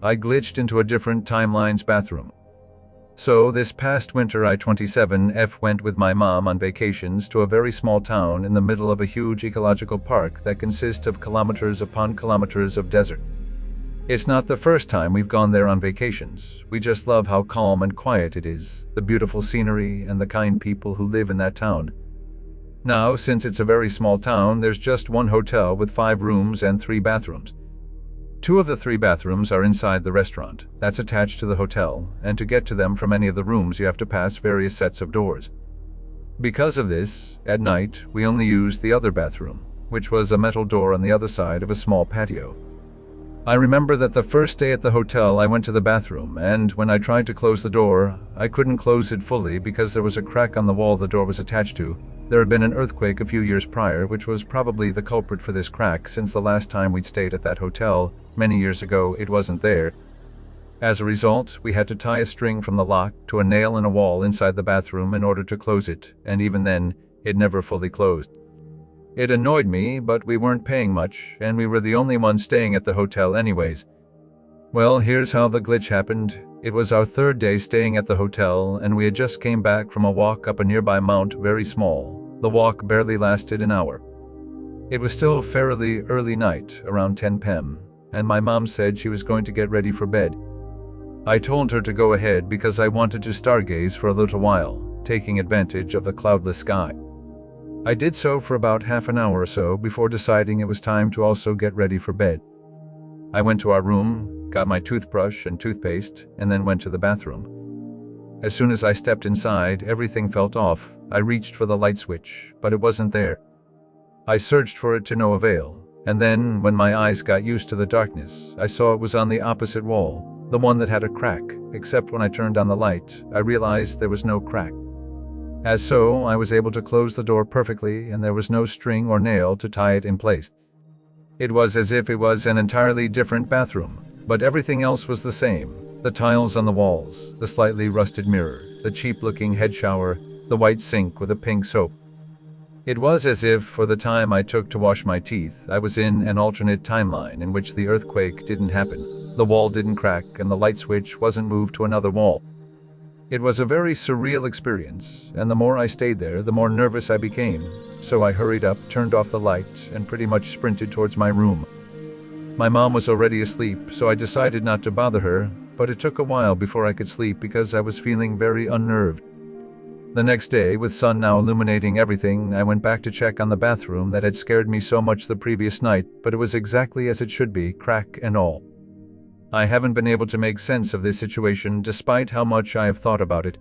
I glitched into a different timeline's bathroom. So this past winter I-27F went with my mom on vacations to a very small town in the middle of a huge ecological park that consists of kilometers upon kilometers of desert. It's not the first time we've gone there on vacations. We just love how calm and quiet it is, the beautiful scenery, and the kind people who live in that town. Now, since it's a very small town, there's just one hotel with 5 rooms and 3 bathrooms. 2 of the 3 bathrooms are inside the restaurant that's attached to the hotel, and to get to them from any of the rooms you have to pass various sets of doors. Because of this, at night, we only used the other bathroom, which was a metal door on the other side of a small patio. I remember that the first day at the hotel I went to the bathroom, and when I tried to close the door, I couldn't close it fully because there was a crack on the wall the door was attached to. There had been an earthquake a few years prior, which was probably the culprit for this crack, since the last time we'd stayed at that hotel, many years ago, it wasn't there. As a result, we had to tie a string from the lock to a nail in a wall inside the bathroom in order to close it, and even then, it never fully closed. It annoyed me, but we weren't paying much, and we were the only ones staying at the hotel anyways. Well, here's how the glitch happened. It was our 3rd day staying at the hotel, and we had just came back from a walk up a nearby mount, very small. The walk barely lasted an hour. It was still fairly early night, around 10 p.m., and my mom said she was going to get ready for bed. I told her to go ahead because I wanted to stargaze for a little while, taking advantage of the cloudless sky. I did so for about half an hour or so before deciding it was time to also get ready for bed. I went to our room, got my toothbrush and toothpaste, and then went to the bathroom. As soon as I stepped inside, everything felt off. I reached for the light switch, but it wasn't there. I searched for it to no avail, and then, when my eyes got used to the darkness, I saw it was on the opposite wall, the one that had a crack, except when I turned on the light, I realized there was no crack. As so, I was able to close the door perfectly, and there was no string or nail to tie it in place. It was as if it was an entirely different bathroom, but everything else was the same. The tiles on the walls, the slightly rusted mirror, the cheap-looking head shower, the white sink with a pink soap. It was as if, for the time I took to wash my teeth, I was in an alternate timeline in which the earthquake didn't happen, the wall didn't crack, and the light switch wasn't moved to another wall. It was a very surreal experience, and the more I stayed there, the more nervous I became, so I hurried up, turned off the light, and pretty much sprinted towards my room. My mom was already asleep, so I decided not to bother her, but it took a while before I could sleep because I was feeling very unnerved. The next day, with sun now illuminating everything, I went back to check on the bathroom that had scared me so much the previous night, but it was exactly as it should be, crack and all. I haven't been able to make sense of this situation despite how much I have thought about it.